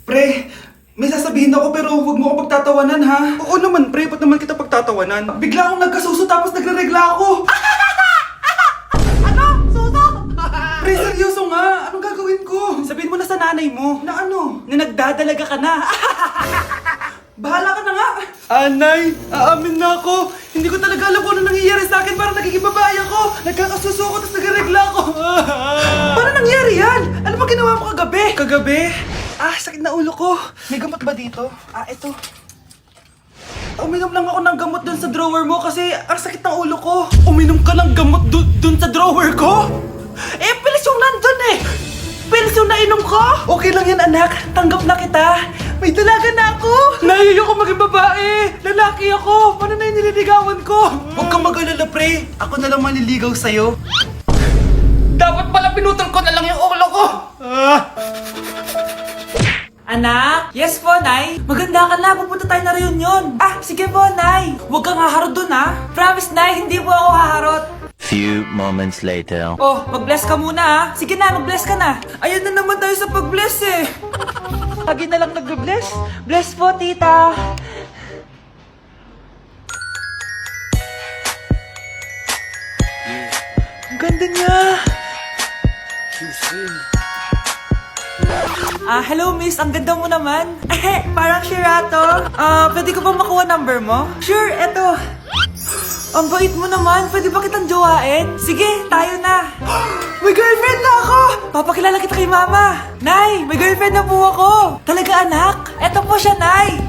Pre, may sasabihin ako pero huwag mo ako pagtatawanan ha. Oo naman pre, ba't naman kita pagtatawanan? Bigla akong nagkasuso tapos nagre-regla ako. Ano? Suso? Pre, seryoso nga. Anong gagawin ko? Sabihin mo na sa nanay mo Na ano? na nagdadalaga ka na. Bahala ka na nga. Anay, aamin na ako. Hindi ko talaga alam kung ano nangyayari sa akin. Parang nagiging babae ako. Nagkakasuso ako tapos nagre-regla ako. Paano nangyari yan? Ano ba ginawa mo kagabi? Kagabi? Sakit na ulo ko. May gamot ba dito? Ito. Uminom lang ako ng gamot dun sa drawer mo kasi ang sakit ng ulo ko. Uminom ka ng gamot dun sa drawer ko? Pilis yung nandun eh. Pilis yung nainom ko. Okay lang yan anak. Tanggap na kita. May dalaga na ako. Naiyo ko maging babae. Lalaki ako. Paano na yung nililigawan ko? Huwag kang mag-alala pre. Ako na lang manliligaw sa'yo. Dapat pala pinutol ko na lang yung ulo ko. Anak? Yes po, Nay. Maganda ka na. Pupunta tayo na reunion. Sige po, Nay. Huwag kang haharot dun, ha? Promise, Nay. Hindi po ako haharot. Few moments later. Oh, mag-bless ka muna, ha? Sige na, mag-bless ka na. Ayan na naman tayo sa pag-bless eh. Lagi na lang nag-bless. Bless po, tita. Ang ganda niya. Hello, miss. Ang ganda mo naman. Parang Shirato. Pwede ko ba makuha number mo? Sure, eto. Ang bait mo naman. Pwede ba kitang jowain? Sige, tayo na. May girlfriend na ako! Papakilala kita kay mama. Nay, may girlfriend na po ako. Talaga, anak? Eto po siya, Nay.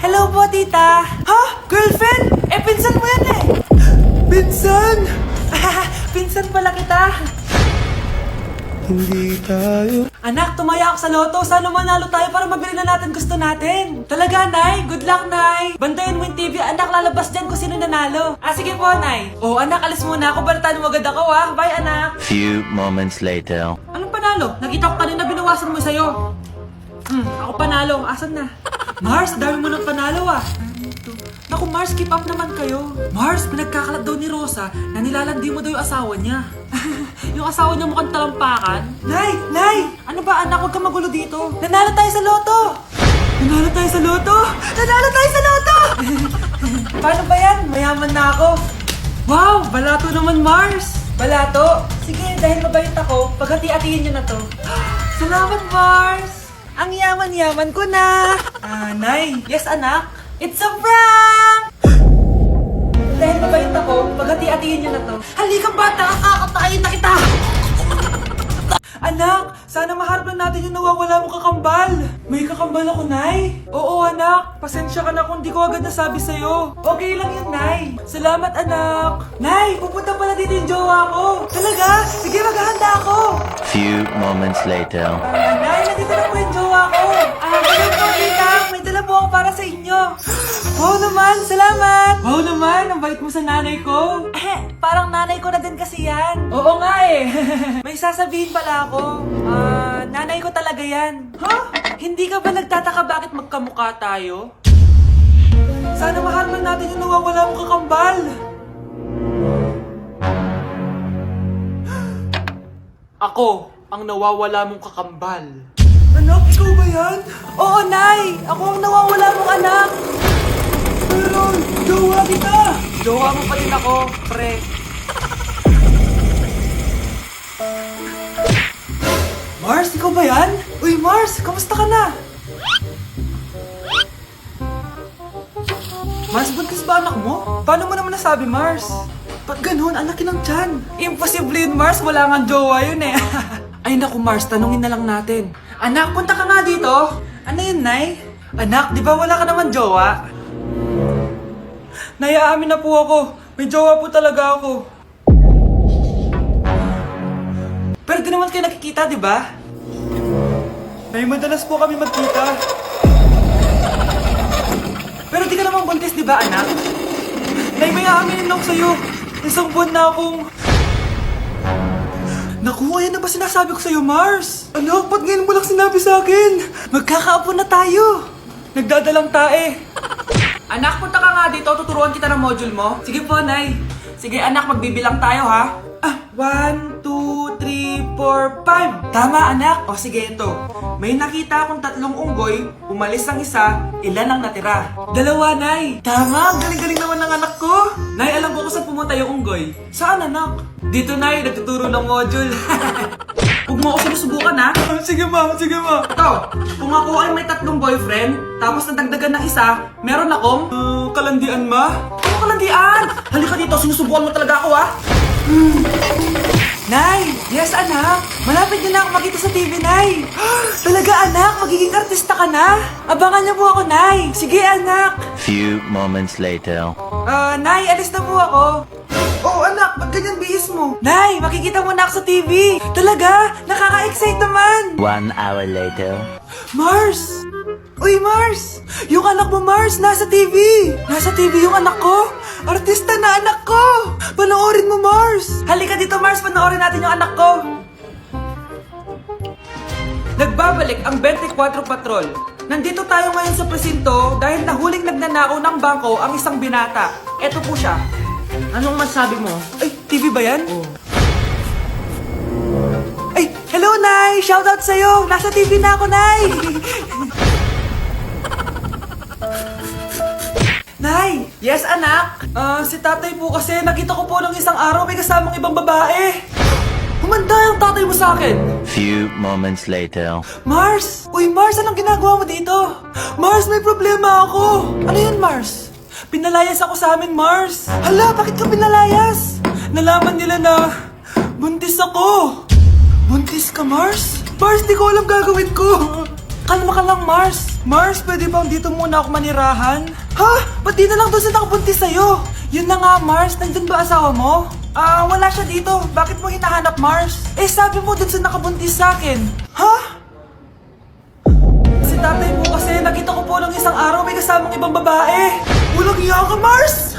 Hello po, tita. Ha? Girlfriend? Pinsan mo yan eh. Pinsan! Pinsan pala kita. Hindi tayo. Anak, tumaya ako sa loto. Sana manalo tayo para mabili na natin gusto natin. Talaga, Nay? Good luck, Nay. Bantayan mo yung TV. Anak, lalabas dyan kung sino nanalo. Sige po, Nay. Anak, alis muna ako. Balitaan mo agad ako, ha? Bye, anak. Few moments later. Anong panalo? Nakita ko kanina binawasan mo sa'yo. Ako panalo. Asan na? Mars, dami mo ng panalo, Naku, Mars, keep up naman kayo. Mars, pinagkakalat daw ni Rosa na nilalandi mo daw yung asawa niya. Yung asawa niya mukhang talampakan. Nay! Nay! Ano ba, anak? Huwag kang magulo dito. Nanalo tayo sa loto! Nanalo tayo sa loto! Nanalo tayo sa loto! Paano ba yan? Mayaman na ako. Wow! Balato naman, Mars! Balato? Sige, dahil mabait ako, paghati-hatiin niyo na to. Salamat, Mars! Ang yaman-yaman ko na! Nay! Yes, anak? It's a prank! Dahil mabait ako, paghati-hatiin niyo na to. Halika bata, kakatayin na kita! Anak, sana maharap lang natin yung nawawala mong kakambal. May kakambal ako, Nay. Oo, anak. Pasensya ka na kung di ko agad nasabi sa'yo. Okay lang yun, Nay. Salamat, anak. Nay, pupunta pala dito yung jowa ko. Talaga? Sige, maghahanda ako. Few moments later. Nay, nandito na po yung jowa ko. Hello po, tita. May dala po ako para sa inyo. Wow naman, salamat. Wow naman, ang bait mo sa nanay ko. Parang nanay ko na din kasi yan. Oo nga eh. May sasabihin pala ako. Nanay ko talaga yan. Hindi ka ba nagtataka bakit magkamukha tayo? Sana maharman natin yung nawawala mong kakambal. Ako, ang nawawala mong kakambal. Anak, ikaw ba yan? Oo, Nay! Ako ang nawawala mong anak! Pero, jowa kita! Jowa mo pa din ako, pre. Mars, ikaw ba yan? Uy, Mars, kamusta ka na? Mars, buntis ba anak mo? Paano mo naman nasabi, Mars? Ba't ganun? Anak ng tiyan. Imposible yun, Mars. Wala nga jowa yun eh. Ay naku, Mars, tanungin na lang natin. Anak, punta ka nga dito. Ano yun, Nay? Anak, di ba wala ka naman jowa? Nay, aamin na po ako. May jowa po talaga ako. Pero di naman kayo nakikita, di ba? Nay, madalas po kami magkita. Pero di ka naman buntis, di ba, anak? Nay, may aaminin ako sa'yo. Isang buwan na akong... Naku, ayan na ba sinasabi ko sa'yo, Mars? Anak, ba't ngayon mo lang sinabi sa akin? Magkakaapo na tayo. Nagdadalang tae. Anak, punta ka nga dito. Tuturuan kita ng module mo. Sige po, Nay. Sige, anak, magbibilang tayo, ha? 1, 2, 3, 4, 5. Tama, anak. O sige, ito. May nakita akong 3 unggoy, umalis ang isa, ilan ang natira? 2, Nay. Tama, ang galing-galing naman ng anak ko. Nay, alam ko kung saan pumunta yung unggoy. Saan, anak? Dito, Nay, nagtuturo ng module. Huwag mo ako sinusubukan, ha? Sige ma, sige ma. Ito, kung ako ay may 3 boyfriend, tapos nadagdagan ng isa, meron akong... Kalandian ma? Ano kalandian? Halika dito, sinusubukan mo talaga ako, ha? Nay! Yes, anak! Malapit niyo na ako makita sa TV, Nay! Talaga, anak! Magiging artista ka na! Abangan niyo po ako, Nay! Sige, anak! Few moments later. Nay, alis na po ako! Oh anak, ba't ganyan bihis mo? Nay, makikita mo na ako sa TV! Talaga! Nakaka-excite naman! 1 hour later. Mars! Uy, Mars! Yung anak mo, Mars, nasa TV! Nasa TV yung anak ko! Artista na anak ko! Panoorin mo, Mars! Halika dito, Mars, panoorin natin yung anak ko! Nagbabalik ang 24 Patrol. Nandito tayo ngayon sa presinto dahil nahuling nagnanakaw ng bangko ang isang binata. Eto po siya. Anong masabi mo? Ay, TV ba yan? Oo. Ay, hello, Nay! Shoutout sa'yo! Nasa TV na ako, Nay! Nay! Yes, anak? Si tatay po kasi nakita ko po ng isang araw may kasamang ibang babae. Humanda yung tatay mo sa akin. Few moments later. Mars! Uy, Mars, anong ginagawa mo dito? Mars, may problema ako. Ano yun, Mars? Pinalayas ako sa amin, Mars. Hala, bakit ka pinalayas? Nalaman nila na buntis ako. Buntis ka, Mars? Mars, di ko alam gagawin ko. Kalma ka lang, Mars. Mars, pwede bang dito muna ako manirahan? Ha? Ba't di na lang doon sa nakabuntis sa'yo? Yun na nga, Mars. Nandun ba asawa mo? Wala siya dito. Bakit mo hinahanap, Mars? Eh, sabi mo doon sa nakabuntis sa akin. Ha? Si tatay mo kasi nakita ko po ng isang araw may kasamang ibang babae. Walang iya ka, Mars!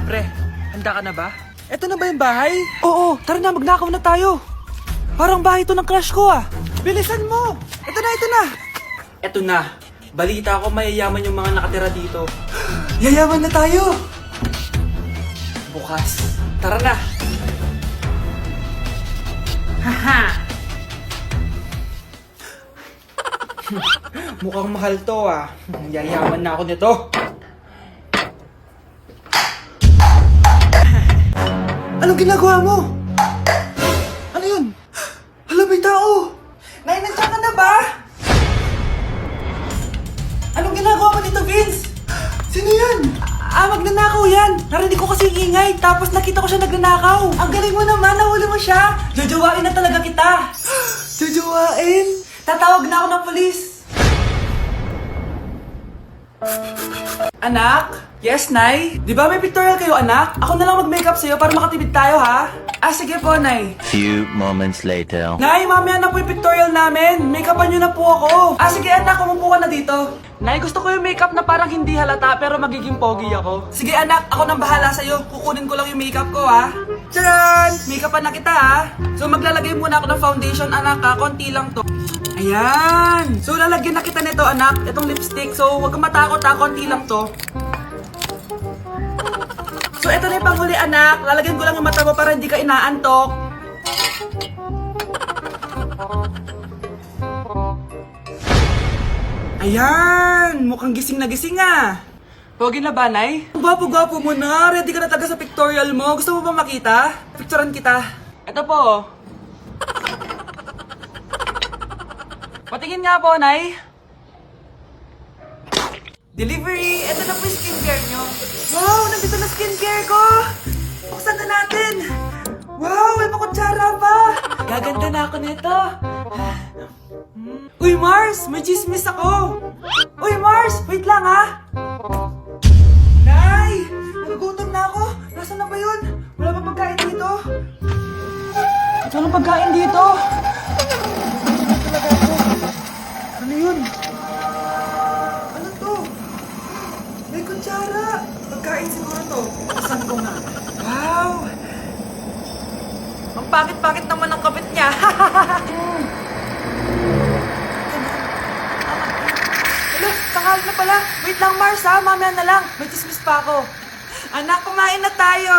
Pre, handa ka na ba? Eto na ba yung bahay? Oo, tara na, magnakaw na tayo. Parang bahay to ng crush ko, ah. Bilisan mo! Ito na, ito na! Eto na. Balita ko mayayaman yung mga nakatira dito. Yayaman na tayo! Bukas. Tara na! Haha! Mukhang mahal to, ah. Yayaman na ako nito. Anong ginagawa mo? Ano yun? Hala, may tao! Nay, nandiyan ka na ba? Anong ginagawa mo dito, Vince? Sino yan? Magnanakaw yan. Narinig ko kasi yung ingay, tapos nakita ko siya nagnanakaw. Ang galing mo naman, nahuli mo siya. Jojowain na talaga kita. Jojowain? Tatawag na ako ng polis. Anak? Yes, Nay? Di ba may pictorial kayo, anak? Ako na lang mag-makeup sa'yo para makatipid tayo, ha? Sige po, Nay. Few moments later. Nay, mamaya na po yung pictorial namin. Make-upan nyo na po ako. Sige, anak, umupo ka na dito. Nay, gusto ko yung makeup na parang hindi halata pero magiging pogi ako. Sige, anak, ako nang bahala sa'yo. Kukunin ko lang yung makeup ko, ha? Tcharan! Make-upan na kita, ha? So, maglalagay muna ako ng foundation, anak, ha? Konti lang to. Ayan! So, lalagyan na kita nito, anak. Itong lipstick. So, huwag kang matakot, ha? Konti lang to. So, ito na yung panghuli, anak. Lalagyan ko lang yung mata mo para hindi ka inaantok. Ayan! Mukhang gising na gising, ah. Pogi na ba, Nay? Gwapo-gwapo mo na. Ready ka na talaga sa pictorial mo. Gusto mo ba makita? Picturean kita. Ito po. Patingin nga po, Nay. Delivery! Ito na po yung skincare nyo. Wow! Nandito na skincare ko! Buksan na natin! Wow! May pakutsara pa! Gaganda na ako nito! Uy, Mars! May chismis ako! Uy, Mars! Wait lang, ha! Nay! Nagugutom na ako! Nasaan na ba yun? Wala pa pagkain dito? Walang pagkain dito! Ano yun? Ano to? May kutsara! Pagkain siguro to. Saan ko nga? Wow! Ang pangit-pangit naman ang kapit niya. Hello, tanghal na pala. Wait lang, Mars, ha? Mamaya na lang. May chismis pa ako. Anak, kumain na tayo.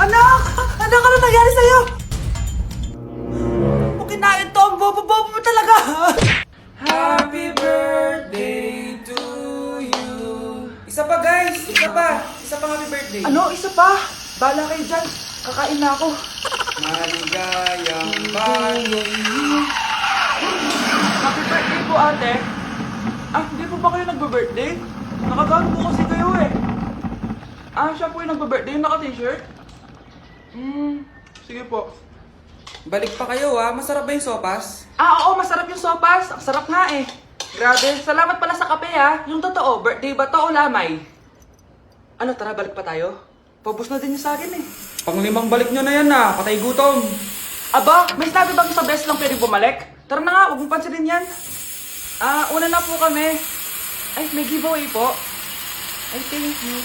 Anak! Anak, ano nangyari sa'yo? Kung kinain to, ang bobo-bobo mo talaga! Happy birthday to you. Isa pa guys, isa pa happy birthday. Ano? Isa pa? Bala kayo dyan, kakain na ako. Maligayang bagay. Happy birthday po ate. Ah, hindi po ba kayo nagbe-birthday? Nakagano po kasi kayo eh. Ah, siya po yung nagbe-birthday, yung naka-t-shirt? Sige po. Balik pa kayo ah, masarap ba yung sopas? Ah, oo, masarap yung sopas. Ang sarap nga eh. Grabe, salamat pala sa kape ah. Yung totoo, birthday ba to o lamay? Ano, tara, balik pa tayo? Paubos na din yung sa akin eh. Panglimang balik nyo na yan ah, patay gutom. Aba, may sinabi bang sa best lang pwedeng bumalik? Tara na nga, huwag mong pansinin yan. Ah, una na po kami. Ay, may giveaway po. Ay, thank you.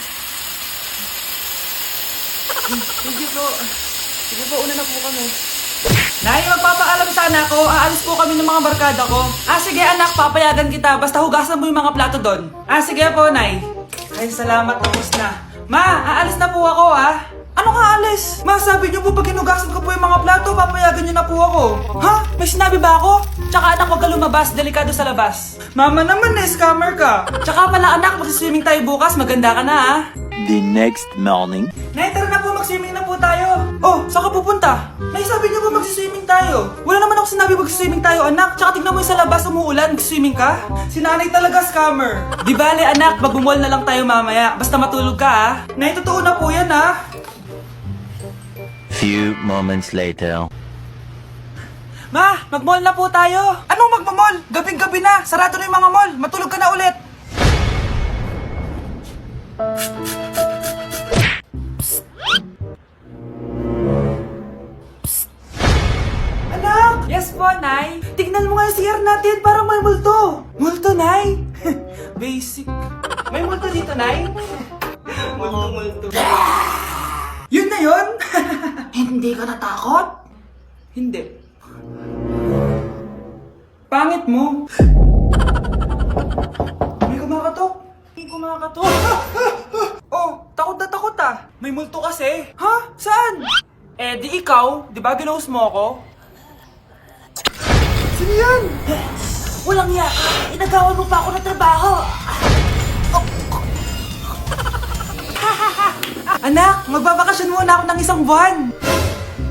Sige po. Sige po, una na po kami. Nay, magpapaalam sana ako. Aalis po kami ng mga barkada ko. Ah, sige anak, papayagan kita. Basta hugasan mo yung mga plato doon. Ah, sige po, Nay. Ay, salamat. Tapos na. Ma, aalis na po ako, ah. Ano ka alis? Ma, sabi niyo po pag hinugasan ko po yung mga plato, papayagan niyo na po ako. Ha? May sinabi ba ako? Tsaka anak, huwag ka lumabas. Delikado sa labas. Mama naman, scammer ka. Tsaka pala anak, magsiswimming tayo bukas. Maganda ka na, ah. The next morning. Nay, tara na po, mag-swimming na po tayo. Oh, saan ka pupunta? Nay, sabi niyo po mag-swimming tayo. Wala naman ako sinabi mag-swimming tayo, anak. Tsaka tignan mo yung sa labas, umuulan, mag-swimming ka. Si nanay talaga scammer. Di bale, anak, mag-mall na lang tayo mamaya. Basta matulog ka, ah. Nay, totoo na po yan, ah. Few moments later. Ma, mag-mall na po tayo. Anong mag-mall? Gabing-gabi na. Sarado na yung mga mall. Matulog ka na ulit. Anak! Yes po, Nay. Tignan mo nga yung CR natin. Parang may multo. Multo, Nay? Basic. May multo dito, Nay? Multo. Yun na yun? Hindi ka natakot? Hindi. Pangit mo. May kumakatok. May kumakatok. Oh, takot na takot ah. May multo kasi. Ha? Saan? Eh, di ikaw. Di ba ginose mo ako? Sino yan? Walang ya. Inagawan mo pa ako ng trabaho. Anak, magbabakasyon muna ako ng isang buwan.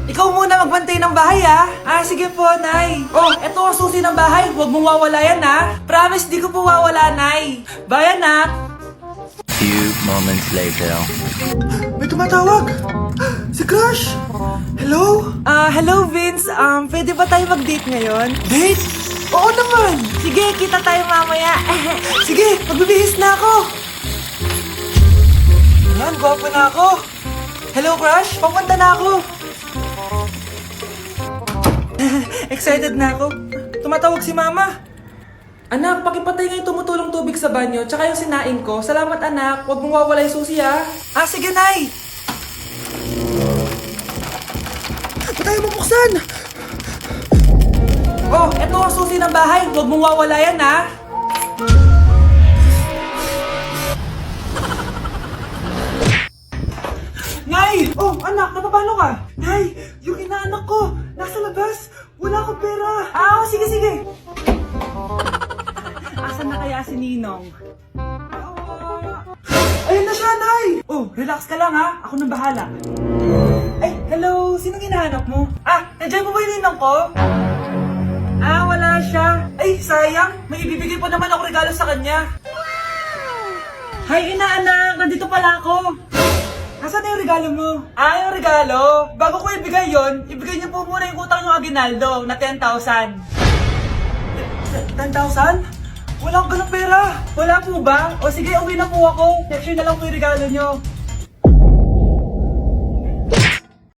Ikaw muna magbantay ng bahay, ah. Ah, sige po, Nay. Oh, eto ang susi ng bahay. Huwag mong wawala yan, ah. Promise, di ko po wawala, Nay. Bye, anak. Few moments later. May tumatawag! Si Crush! Hello? Hello, Vince. Pwede ba tayo mag-date ngayon? Date? Oo naman! Sige, kita tayo mamaya. Sige, magbibihis na ako! Yan, gwapo na ako! Hello, Crush! Papunta na ako! Excited na ako. Tumatawag si Mama. Anak, pakipatay nga yung tumutulong tubig sa banyo, tsaka yung sinain ko. Salamat, anak. Huwag mong wawala yung susi, ah. Ah, sige, Nay! Ba't tayo mabuksan? Oh, eto ang susi ng bahay. Huwag mong wawala yan, ah. Nay! Oh, anak, napapalo ka? Nay, yung inaanak ko, nasa labas. Wala akong pera. Ah, oh, sige, sige. Asan na kaya si Ninong? Ayun na siya, Nay! Oh, relax ka lang ha. Ako nang bahala. Ay, hello. Sinong hinahanap mo? Ah, nandiyan mo ba yung Ninong ko? Ah, wala siya. Ay, sayang. May ibibigay pa naman ako regalo sa kanya. Hay, inaanak. Nandito pala ako. Nasaan na yung regalo mo? Ah, yung regalo? Bago ko ibigay yon, ibigay niyo po muna yung utang yung Aguinaldo na 10,000. 10,000? Wala akong ganang pera. Wala po ba? O sige, uwi na po ako. Next year na lang po yung regalo nyo.